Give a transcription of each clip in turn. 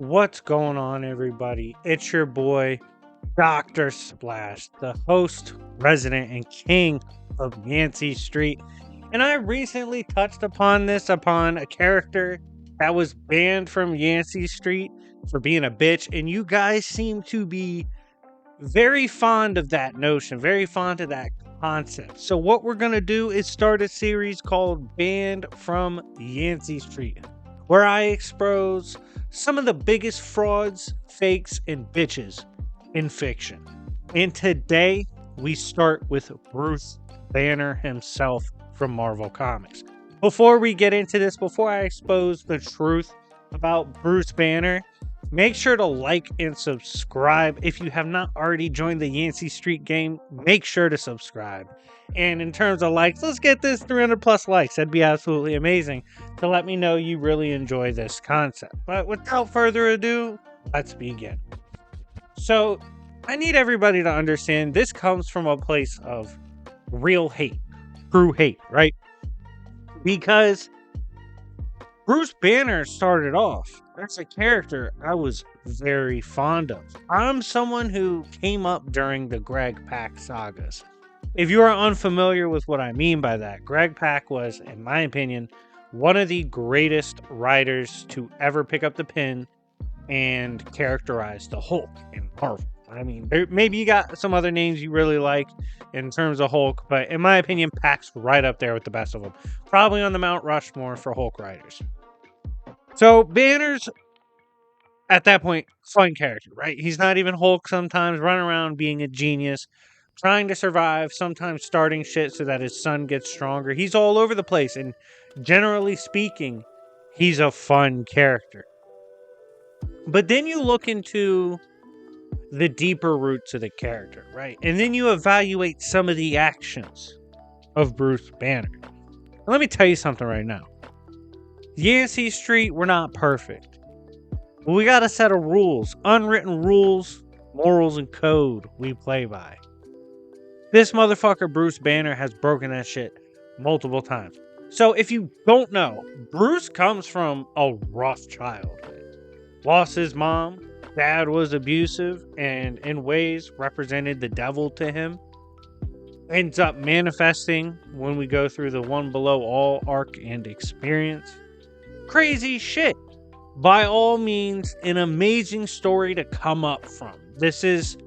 What's going on, everybody? It's your boy, Dr. Splash, the host, resident, and king of Yancey Street. And I recently touched upon a character that was banned from Yancey Street for being a bitch. And you guys seem to be very fond of that notion, very fond of that concept. So, what we're going to do is start a series called Banned from Yancey Street, where I expose some of the biggest frauds, fakes, and bitches in fiction. And today, we start with Bruce Banner himself from Marvel Comics. Before we get into this, before I expose the truth about Bruce Banner, make sure to like and subscribe. If you have not already joined the Yancey Street game, make sure to subscribe. And in terms of likes, let's get this 300 plus likes. That'd be absolutely amazing to let me know you really enjoy this concept. But without further ado, let's begin. So, I need everybody to understand this comes from a place of real hate, true hate, right? Because Bruce Banner started off as a character I was very fond of. I'm someone who came up during the Greg Pak sagas. If you are unfamiliar with what I mean by that, Greg Pak was, in my opinion, one of the greatest writers to ever pick up the pen and characterize the Hulk in Marvel. I mean, maybe you got some other names you really like in terms of Hulk, but in my opinion, Pak's right up there with the best of them. Probably on the Mount Rushmore for Hulk writers. So Banner's at that point fun character, right? He's not even Hulk sometimes, running around being a genius, trying to survive, sometimes starting shit so that his son gets stronger. He's all over the place, and generally speaking, he's a fun character. But then you look into the deeper roots of the character, right? And then you evaluate some of the actions of Bruce Banner. And let me tell you something right now. Yancey Street, we're not perfect. But we got a set of rules, unwritten rules, morals, and code we play by. This motherfucker, Bruce Banner, has broken that shit multiple times. So if you don't know, Bruce comes from a rough childhood. Lost his mom, dad was abusive, and in ways represented the devil to him. Ends up manifesting when we go through the One Below All arc and experience. Crazy shit. By all means, an amazing story to come up from. This is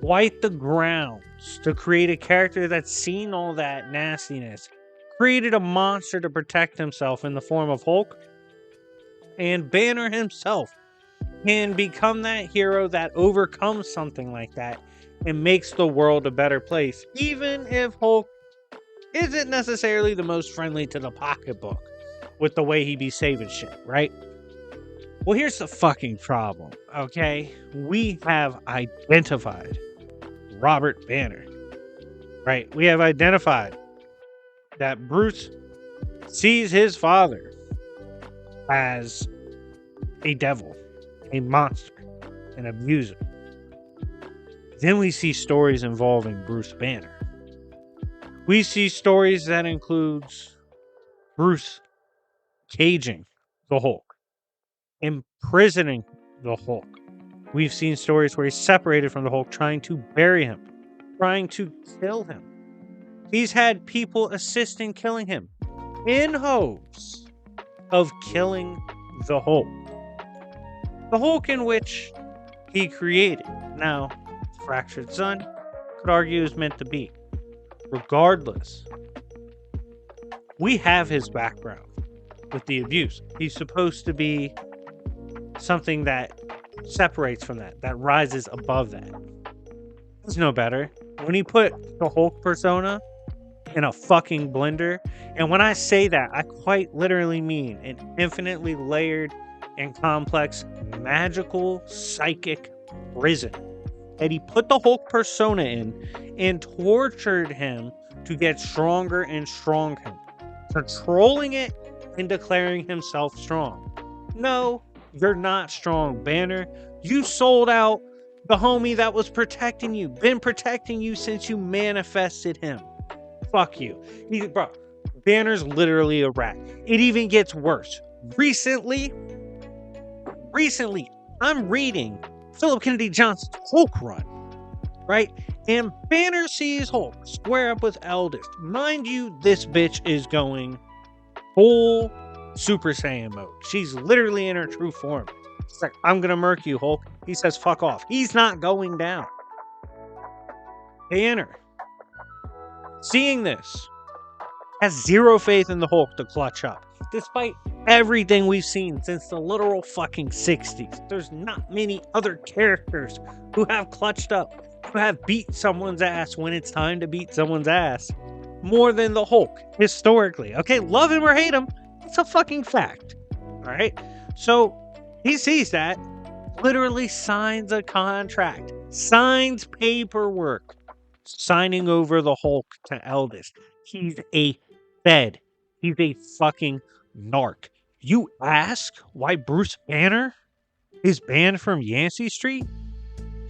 quite the grounds to create a character that's seen all that nastiness, created a monster to protect himself in the form of Hulk, and Banner himself can become that hero that overcomes something like that and makes the world a better place, even if Hulk isn't necessarily the most friendly to the pocketbook with the way he be saving shit, right? Well, here's the fucking problem, okay? We have identified Robert Banner, right? We have identified that Bruce sees his father as a devil, a monster, an abuser. Then we see stories involving Bruce Banner. We see stories that includes Bruce caging the Hulk, imprisoning the Hulk. We've seen stories where he's separated from the Hulk, trying to bury him, trying to kill him. He's had people assist in killing him in hopes of killing the Hulk. The Hulk in which he created. Now, Fractured Son could argue is meant to be. Regardless, we have his background with the abuse. He's supposed to be something that separates from that rises above that. He's no better. When he put the Hulk persona in a fucking blender, and when I say that, I quite literally mean an infinitely layered and complex magical psychic prison that he put the Hulk persona in and tortured him to get stronger and stronger, controlling it and declaring himself strong. No, you're not strong, Banner. You sold out the homie that was protecting you, been protecting you since you manifested him. Fuck you. Bro, Banner's literally a rat. It even gets worse. Recently, I'm reading Philip Kennedy Johnson's Hulk run, right? And Banner sees Hulk square up with Eldest. Mind you, this bitch is going full Super Saiyan mode. She's literally in her true form. It's like, I'm gonna murk you, Hulk. He says, fuck off. He's not going down. Banner, seeing this, has zero faith in the Hulk to clutch up. Despite everything we've seen since the literal fucking 60s, there's not many other characters who have clutched up, who have beat someone's ass when it's time to beat someone's ass, more than the Hulk, historically. Okay, love him or hate him, it's a fucking fact. Alright? So, he sees that, literally signs a contract, signs paperwork, signing over the Hulk to Eldest. He's a fed. He's a fucking narc. You ask why Bruce Banner is banned from Yancey Street?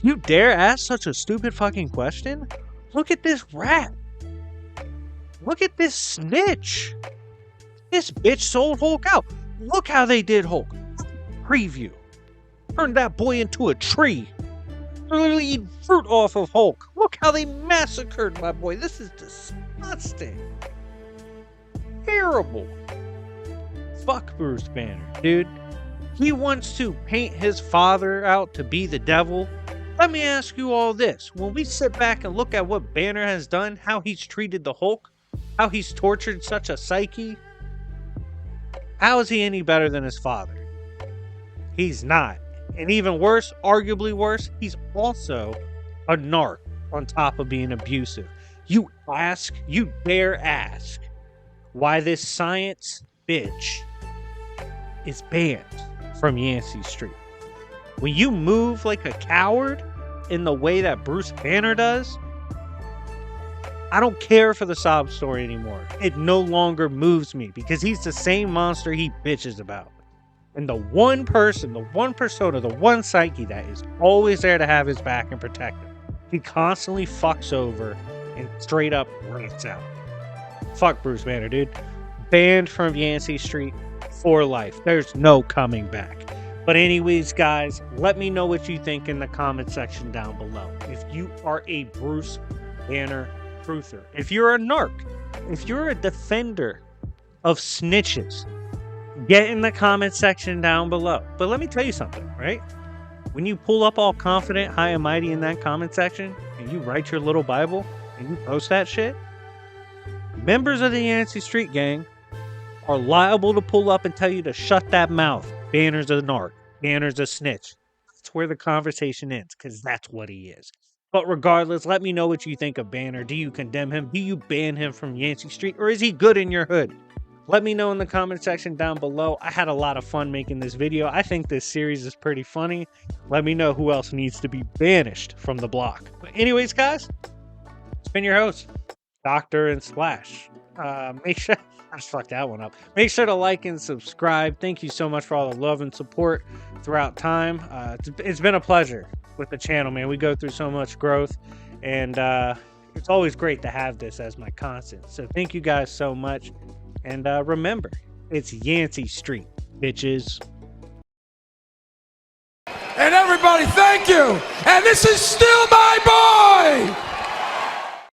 You dare ask such a stupid fucking question? Look at this rat. Look at this snitch. This bitch sold Hulk out. Look how they did Hulk. Preview. Turned that boy into a tree. Literally eat fruit off of Hulk. Look how they massacred my boy. This is disgusting. Terrible. Fuck Bruce Banner, dude. He wants to paint his father out to be the devil. Let me ask you all this. When we sit back and look at what Banner has done, how he's treated the Hulk, how he's tortured such a psyche, how is he any better than his father? He's not. And even worse, arguably worse, he's also a narc on top of being abusive. You dare ask why this science bitch is banned from Yancey Street. When you move like a coward in the way that Bruce Banner does, I don't care for the sob story anymore. It no longer moves me because he's the same monster he bitches about. And the one person, the one persona, the one psyche that is always there to have his back and protect him, he constantly fucks over and straight up rants out. Fuck Bruce Banner, dude. Banned from Yancey Street for life. There's no coming back. But anyways, guys, let me know what you think in the comment section down below. If you are a Bruce Banner truther, if you're a narc, if you're a defender of snitches, get in the comment section down below. But let me tell you something, right? When you pull up all confident, high and mighty in that comment section, and you write your little Bible, and you post that shit, members of the Yancey Street gang are liable to pull up and tell you to shut that mouth. Banner's a narc. Banner's a snitch. That's where the conversation ends, because that's what he is. But regardless, let me know what you think of Banner. Do you condemn him? Do you ban him from Yancey Street? Or is he good in your hood? Let me know in the comment section down below. I had a lot of fun making this video. I think this series is pretty funny. Let me know who else needs to be banished from the block. But anyways, guys, it's been your host, Doctor and Splash. Make sure... I just fucked that one up. Make sure to like and subscribe. Thank you so much for all the love and support throughout time. It's been a pleasure with the channel, man. We go through so much growth, and it's always great to have this as my constant. So thank you guys so much. And remember, it's Yancey Street, bitches. And everybody, thank you. And this is still my boy.